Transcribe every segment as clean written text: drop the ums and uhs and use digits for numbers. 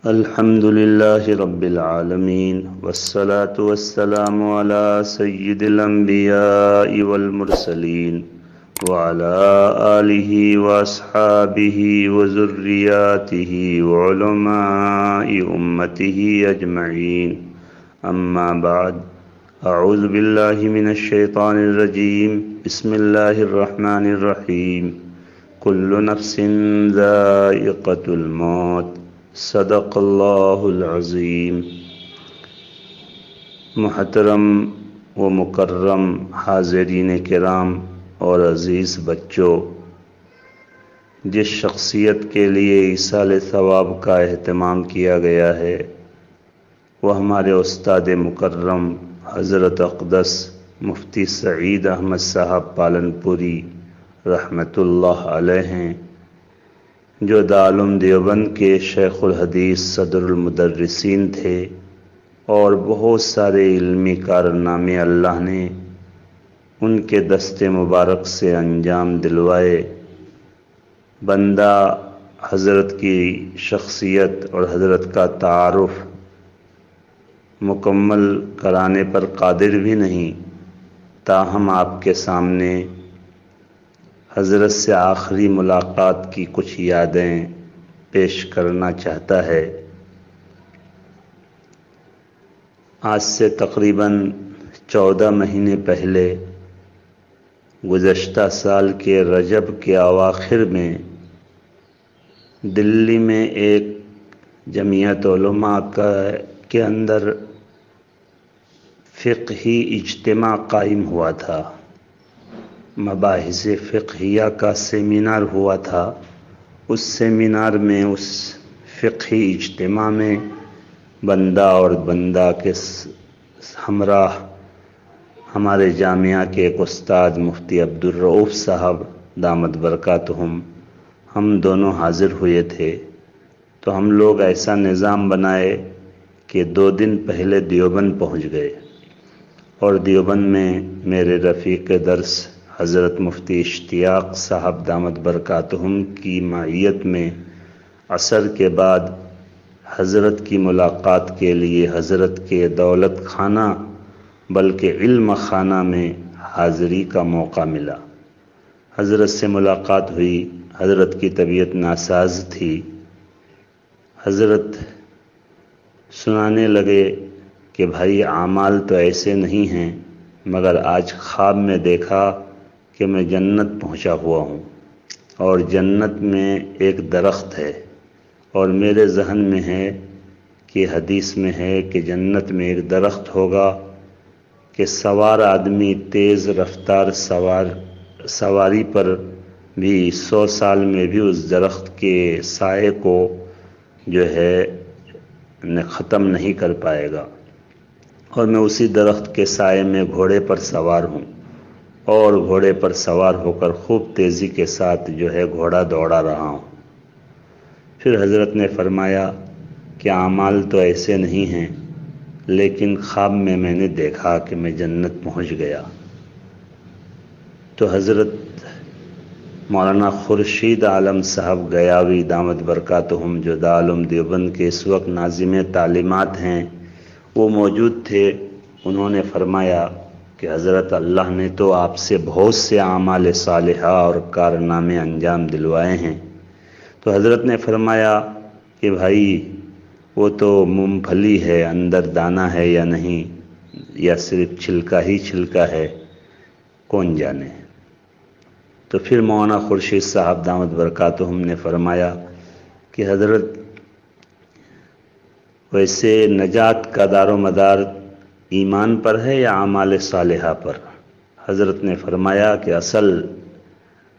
الحمد لله رب العالمين والصلاة والسلام على سيد الأنبياء والمرسلين وعلى آله وأصحابه وذرياته وعلماء أمته أجمعين. أما بعد، أعوذ بالله من الشيطان الرجيم. بسم الله الرحمن الرحيم. كل نفس ذائقة الموت. صدق اللہ العظیم. محترم و مکرم حاضرین کرام اور عزیز بچوں، جس شخصیت کے لیے ایصال ثواب کا اہتمام کیا گیا ہے وہ ہمارے استاد مکرم حضرت اقدس مفتی سعید احمد صاحب پالن پوری رحمۃ اللہ علیہ ہیں، جو دارالعلوم دیوبند کے شیخ الحدیث صدر المدرسین تھے، اور بہت سارے علمی کارنامے اللہ نے ان کے دست مبارک سے انجام دلوائے. بندہ حضرت کی شخصیت اور حضرت کا تعارف مکمل کرانے پر قادر بھی نہیں، تاہم آپ کے سامنے حضرت سے آخری ملاقات کی کچھ یادیں پیش کرنا چاہتا ہے. آج سے تقریباً 14 مہینے پہلے، گزشتہ سال کے رجب کے اواخر میں دلی میں ایک جمعیت علماء کے اندر فقہی اجتماع قائم ہوا تھا. مباحث فقہیہ کا سیمینار ہوا تھا. اس سیمینار میں، اس فقہی اجتماع میں بندہ اور بندہ کے ہمراہ ہمارے جامعہ کے ایک استاد مفتی عبدالرؤف صاحب دامت برکاتہم، ہم دونوں حاضر ہوئے تھے. تو ہم لوگ ایسا نظام بنائے کہ 2 دن پہلے دیوبند پہنچ گئے، اور دیوبند میں میرے رفیق درس حضرت مفتی اشتیاق صاحب دامت برکاتہم کی معیت میں عصر کے بعد حضرت کی ملاقات کے لیے حضرت کے دولت خانہ بلکہ علم خانہ میں حاضری کا موقع ملا. حضرت سے ملاقات ہوئی. حضرت کی طبیعت ناساز تھی. حضرت سنانے لگے کہ بھائی، اعمال تو ایسے نہیں ہیں، مگر آج خواب میں دیکھا کہ میں جنت پہنچا ہوا ہوں، اور جنت میں ایک درخت ہے، اور میرے ذہن میں ہے کہ حدیث میں ہے کہ جنت میں ایک درخت ہوگا کہ سوار آدمی تیز رفتار سواری پر بھی 100 سال میں بھی اس درخت کے سائے کو جو ہے ختم نہیں کر پائے گا. اور میں اسی درخت کے سائے میں گھوڑے پر سوار ہوں، اور گھوڑے پر سوار ہو کر خوب تیزی کے ساتھ جو ہے گھوڑا دوڑا رہا ہوں. پھر حضرت نے فرمایا کہ اعمال تو ایسے نہیں ہیں، لیکن خواب میں نے دیکھا کہ میں جنت پہنچ گیا. تو حضرت مولانا خورشید عالم صاحب گیاوی دامت برکاتہم، جو دارالعلوم دیوبند کے اس وقت ناظم تعلیمات ہیں، وہ موجود تھے. انہوں نے فرمایا کہ حضرت، اللہ نے تو آپ سے بہت سے اعمال صالحہ اور کارنامے انجام دلوائے ہیں. تو حضرت نے فرمایا کہ بھائی، وہ تو مونگ پھلی ہے، اندر دانہ ہے یا نہیں، یا صرف چھلکا ہی چھلکا ہے، کون جانے. تو پھر مولانا خورشید صاحب دامت برکاتہم نے فرمایا کہ حضرت، ویسے نجات کا دار و مدار ایمان پر ہے یا اعمال صالحہ پر؟ حضرت نے فرمایا کہ اصل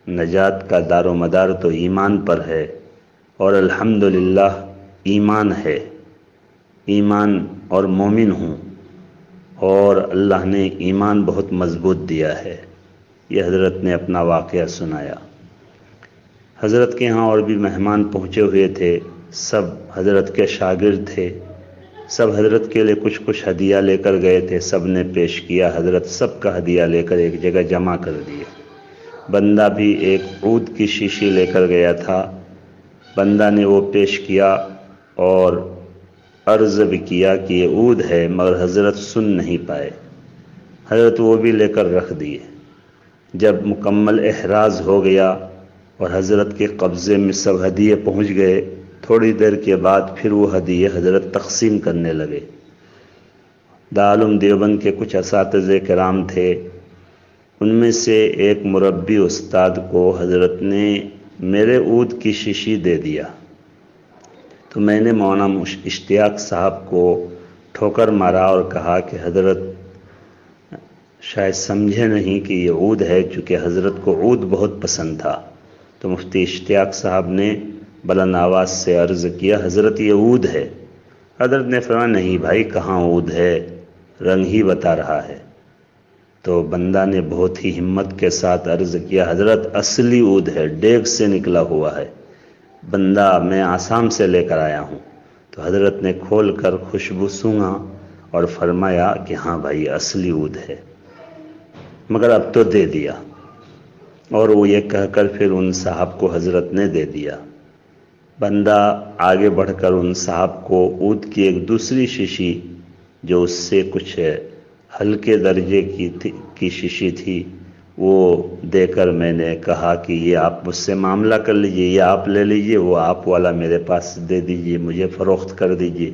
نجات کا دار و مدار تو ایمان پر ہے، اور الحمدللہ ایمان ہے، ایمان اور مومن ہوں، اور اللہ نے ایمان بہت مضبوط دیا ہے. یہ حضرت نے اپنا واقعہ سنایا. حضرت کے ہاں اور بھی مہمان پہنچے ہوئے تھے، سب حضرت کے شاگرد تھے. سب حضرت کے لیے کچھ کچھ ہدیہ لے کر گئے تھے. سب نے پیش کیا. حضرت سب کا ہدیہ لے کر ایک جگہ جمع کر دیے. بندہ بھی ایک عود کی شیشی لے کر گیا تھا. بندہ نے وہ پیش کیا، اور عرض بھی کیا کہ یہ عود ہے، مگر حضرت سن نہیں پائے۔ حضرت وہ بھی لے کر رکھ دیے۔ جب مکمل احراز ہو گیا اور حضرت کے قبضے میں سب ہدیے پہنچ گئے، تھوڑی دیر کے بعد پھر وہ ہدیے حضرت تقسیم کرنے لگے۔ دارالعلوم دیوبند کے کچھ اساتذہ کرام تھے، ان میں سے ایک مربی استاد کو حضرت نے میرے عود کی شیشی دے دیا، تو میں نے مولانا اشتیاق صاحب کو ٹھوکر مارا اور کہا کہ حضرت شاید سمجھے نہیں کہ یہ عود ہے، چونکہ حضرت کو عود بہت پسند تھا۔ تو مفتی اشتیاق صاحب نے بلند آواز سے عرض کیا، حضرت یہ عود ہے۔ حضرت نے فرمایا نہیں بھائی، کہاں عود ہے، رنگ ہی بتا رہا ہے۔ تو بندہ نے بہت ہی ہمت کے ساتھ عرض کیا، حضرت اصلی عود ہے، ڈیگ سے نکلا ہوا ہے، بندہ میں آسام سے لے کر آیا ہوں۔ تو حضرت نے کھول کر خوشبو سونگا اور فرمایا کہ ہاں بھائی اصلی عود ہے، مگر اب تو دے دیا۔ اور وہ یہ کہہ کر پھر ان صاحب کو حضرت نے دے دیا۔ بندہ آگے بڑھ کر ان صاحب کو عود کی ایک دوسری شیشی جو اس سے کچھ ہلکے درجے کی شیشی تھی وہ دے کر میں نے کہا کہ یہ آپ مجھ سے معاملہ کر لیجئے، یہ آپ لے لیجئے، وہ آپ والا میرے پاس دے دیجئے، مجھے فروخت کر دیجئے۔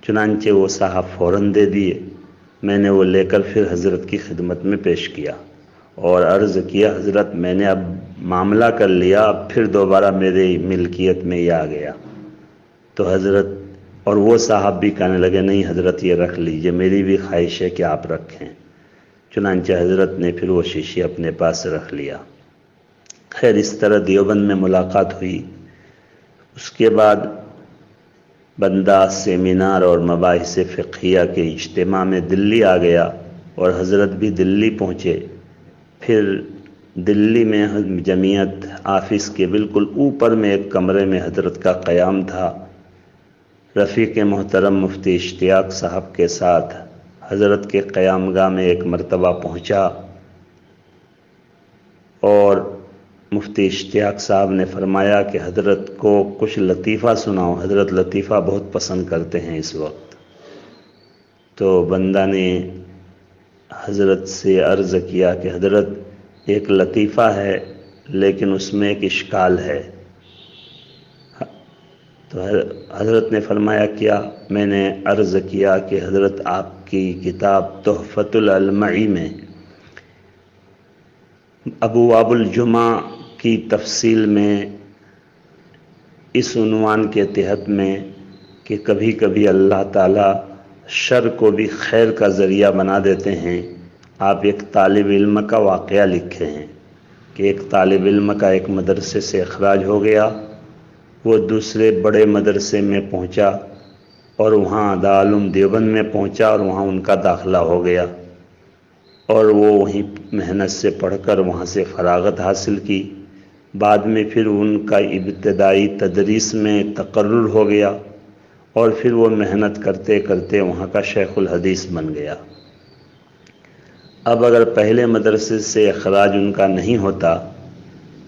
چنانچہ وہ صاحب فوراً دے دیے۔ میں نے وہ لے کر پھر حضرت کی خدمت میں پیش کیا اور عرض کیا، حضرت میں نے اب معاملہ کر لیا، اب پھر دوبارہ میرے ملکیت میں یہ آ گیا۔ تو حضرت اور وہ صاحب بھی کہنے لگے، نہیں حضرت یہ رکھ لیجئے، میری بھی خواہش ہے کہ آپ رکھیں۔ چنانچہ حضرت نے پھر وہ شیشی اپنے پاس رکھ لیا۔ خیر اس طرح دیوبند میں ملاقات ہوئی۔ اس کے بعد بندہ سیمینار اور مباحث فقہیہ کے اجتماع میں دلی آ گیا اور حضرت بھی دلی پہنچے۔ پھر دلی میں جمعیت آفس کے بالکل اوپر میں ایک کمرے میں حضرت کا قیام تھا۔ رفیق محترم مفتی اشتیاق صاحب کے ساتھ حضرت کے قیام گاہ میں ایک مرتبہ پہنچا اور مفتی اشتیاق صاحب نے فرمایا کہ حضرت کو کچھ لطیفہ سناؤ، حضرت لطیفہ بہت پسند کرتے ہیں اس وقت۔ تو بندہ نے حضرت سے عرض کیا کہ حضرت ایک لطیفہ ہے لیکن اس میں ایک اشکال ہے۔ تو حضرت نے فرمایا کیا؟ میں نے عرض کیا کہ حضرت آپ کی کتاب تحفۃ العلمعی میں ابواب الجمعہ کی تفصیل میں اس عنوان کے تحت میں کہ کبھی کبھی اللہ تعالیٰ شر کو بھی خیر کا ذریعہ بنا دیتے ہیں، آپ ایک طالب علم کا واقعہ لکھے ہیں کہ ایک طالب علم کا ایک مدرسے سے اخراج ہو گیا، وہ دوسرے بڑے مدرسے میں پہنچا اور وہاں دارالعلوم دیوبند میں پہنچا اور وہاں ان کا داخلہ ہو گیا اور وہ وہیں محنت سے پڑھ کر وہاں سے فراغت حاصل کی۔ بعد میں پھر ان کا ابتدائی تدریس میں تقرر ہو گیا اور پھر وہ محنت کرتے کرتے وہاں کا شیخ الحدیث بن گیا۔ اب اگر پہلے مدرسے سے اخراج ان کا نہیں ہوتا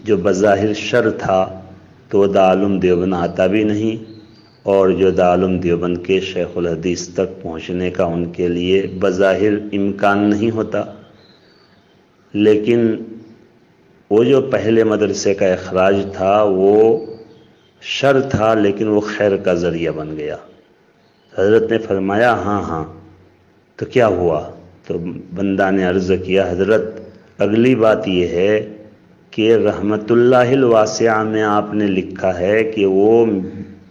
جو بظاہر شر تھا تو وہ دارالعلوم دیوبند آتا بھی نہیں اور جو دارالعلوم دیوبند کے شیخ الحدیث تک پہنچنے کا ان کے لیے بظاہر امکان نہیں ہوتا۔ لیکن وہ جو پہلے مدرسے کا اخراج تھا وہ شر تھا لیکن وہ خیر کا ذریعہ بن گیا۔ حضرت نے فرمایا ہاں تو کیا ہوا؟ تو بندہ نے عرض کیا، حضرت اگلی بات یہ ہے کہ رحمت اللہ الواسعہ میں آپ نے لکھا ہے کہ وہ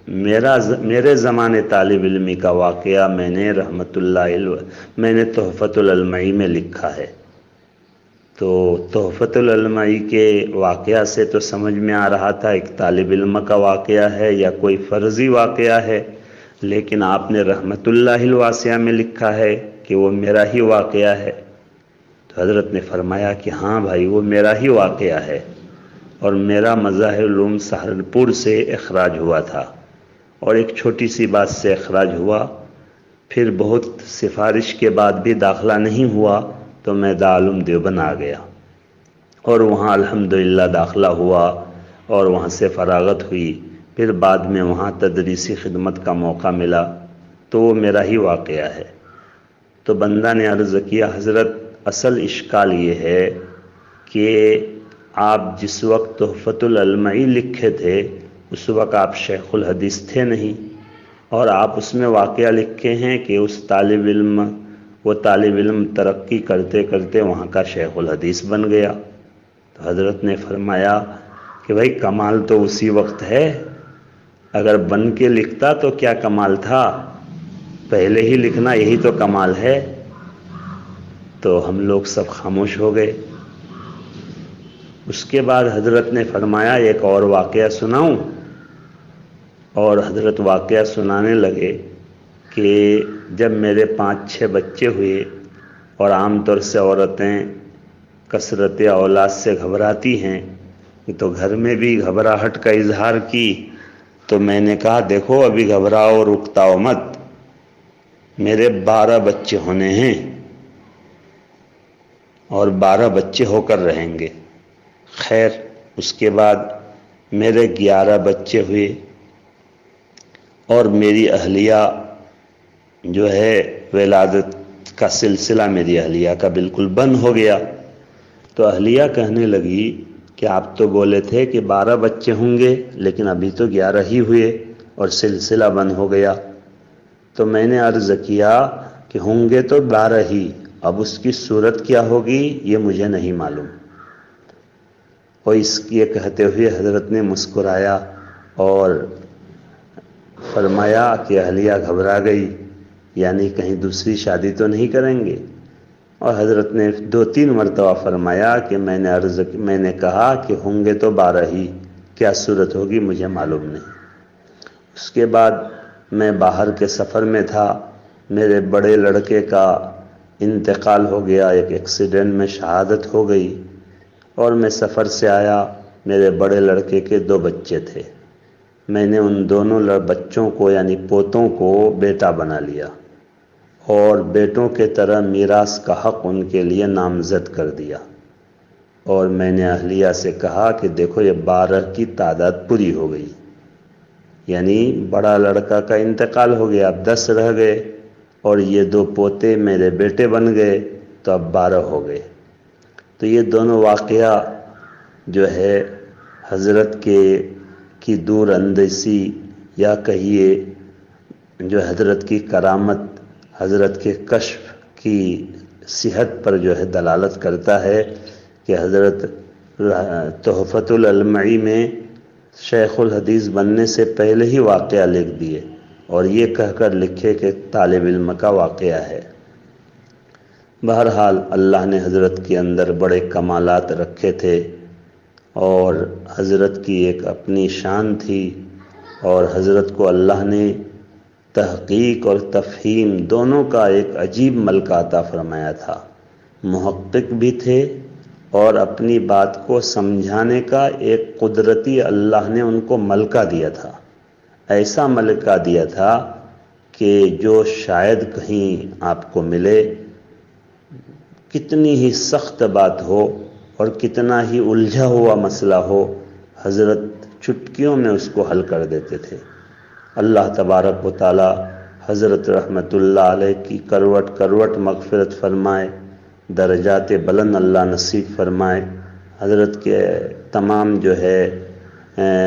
میرے زمانے طالب علمی کا واقعہ میں نے تحفۃ العلمعی میں لکھا ہے۔ تو تحفۃ العلمعی کے واقعہ سے تو سمجھ میں آ رہا تھا ایک طالب علم کا واقعہ ہے یا کوئی فرضی واقعہ ہے، لیکن آپ نے رحمت اللہ الواسعہ میں لکھا ہے کہ وہ میرا ہی واقعہ ہے۔ تو حضرت نے فرمایا کہ ہاں بھائی وہ میرا ہی واقعہ ہے اور میرا مظاہر العلوم سہارنپور سے اخراج ہوا تھا اور ایک چھوٹی سی بات سے اخراج ہوا، پھر بہت سفارش کے بعد بھی داخلہ نہیں ہوا تو میں دارالعلوم دیوبند آ گیا اور وہاں الحمدللہ داخلہ ہوا اور وہاں سے فراغت ہوئی۔ پھر بعد میں وہاں تدریسی خدمت کا موقع ملا تو وہ میرا ہی واقعہ ہے۔ تو بندہ نے عرض کیا حضرت اصل اشکال یہ ہے کہ آپ جس وقت تحفۃ العلمعی لکھے تھے اس وقت آپ شیخ الحدیث تھے نہیں، اور آپ اس میں واقعہ لکھے ہیں کہ وہ طالب علم ترقی کرتے کرتے وہاں کا شیخ الحدیث بن گیا۔ تو حضرت نے فرمایا کہ بھائی کمال تو اسی وقت ہے، اگر بن کے لکھتا تو کیا کمال تھا، پہلے ہی لکھنا یہی تو کمال ہے۔ تو ہم لوگ سب خاموش ہو گئے۔ اس کے بعد حضرت نے فرمایا ایک اور واقعہ سناؤں، اور حضرت واقعہ سنانے لگے کہ جب میرے 5-6 بچے ہوئے، اور عام طور سے عورتیں کثرت اولاد سے گھبراتی ہیں، تو گھر میں بھی گھبراہٹ کا اظہار کی، تو میں نے کہا دیکھو ابھی گھبراؤ رکتاؤ مت، میرے 12 بچے ہونے ہیں اور 12 بچے ہو کر رہیں گے۔ خیر اس کے بعد میرے 11 بچے ہوئے، اور میری اہلیہ جو ہے ولادت کا سلسلہ میری اہلیہ کا بالکل بند ہو گیا۔ تو اہلیہ کہنے لگی کہ آپ تو بولے تھے کہ 12 بچے ہوں گے، لیکن ابھی تو 11 ہی ہوئے اور سلسلہ بند ہو گیا۔ تو میں نے عرض کیا کہ ہوں گے تو 12 ہی، اب اس کی صورت کیا ہوگی یہ مجھے نہیں معلوم۔ اور اس یہ کہتے ہوئے حضرت نے مسکرایا اور فرمایا کہ اہلیہ گھبرا گئی، یعنی کہیں دوسری شادی تو نہیں کریں گے۔ اور حضرت نے 2-3 مرتبہ فرمایا کہ میں نے کہا کہ ہوں گے تو 12 ہی، کیا صورت ہوگی مجھے معلوم نہیں۔ اس کے بعد میں باہر کے سفر میں تھا، میرے بڑے لڑکے کا انتقال ہو گیا، ایک ایکسیڈنٹ میں شہادت ہو گئی، اور میں سفر سے آیا، میرے بڑے لڑکے کے 2 بچے تھے، میں نے ان دونوں بچوں کو یعنی پوتوں کو بیٹا بنا لیا، اور بیٹوں کے طرح میراث کا حق ان کے لیے نامزد کر دیا۔ اور میں نے اہلیہ سے کہا کہ دیکھو یہ 12 کی تعداد پوری ہو گئی، یعنی بڑا لڑکا کا انتقال ہو گیا، اب 10 رہ گئے، اور یہ 2 پوتے میرے بیٹے بن گئے، تو اب 12 ہو گئے۔ تو یہ دونوں واقعہ جو ہے حضرت کی دور اندیشی یا کہیے جو حضرت کی کرامت، حضرت کے کشف کی صحت پر جو ہے دلالت کرتا ہے کہ حضرت تحفۃ العلمعی میں شیخ الحدیث بننے سے پہلے ہی واقعہ لکھ دیے، اور یہ کہہ کر لکھے کہ طالب علم کا واقعہ ہے۔ بہرحال اللہ نے حضرت کے اندر بڑے کمالات رکھے تھے، اور حضرت کی ایک اپنی شان تھی، اور حضرت کو اللہ نے تحقیق اور تفہیم دونوں کا ایک عجیب ملکہ عطا فرمایا تھا۔ محقق بھی تھے، اور اپنی بات کو سمجھانے کا ایک قدرتی اللہ نے ان کو ملکہ دیا تھا، ایسا ملکہ دیا تھا کہ جو شاید کہیں آپ کو ملے، کتنی ہی سخت بات ہو اور کتنا ہی الجھا ہوا مسئلہ ہو، حضرت چٹکیوں میں اس کو حل کر دیتے تھے۔ اللہ تبارک و تعالی حضرت رحمت اللہ علیہ کی کروٹ کروٹ مغفرت فرمائے، درجات بلند اللہ نصیب فرمائے، حضرت کے تمام جو ہے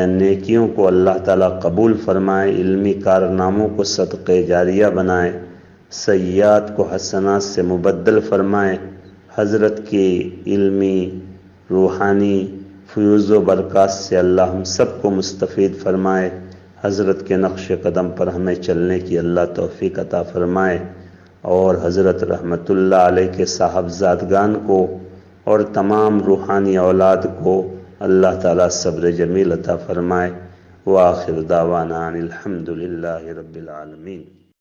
نیکیوں کو اللہ تعالیٰ قبول فرمائے، علمی کارناموں کو صدقہ جاریہ بنائے، سیئات کو حسنات سے مبدل فرمائے، حضرت کی علمی روحانی فیوز و برکات سے اللہ ہم سب کو مستفید فرمائے، حضرت کے نقش قدم پر ہمیں چلنے کی اللہ توفیق عطا فرمائے، اور حضرت رحمت اللہ علیہ کے صاحبزادگان کو اور تمام روحانی اولاد کو اللہ تعالیٰ صبر جمیل عطا فرمائے۔ وآخر دعوانا ان الحمد للہ رب العالمین۔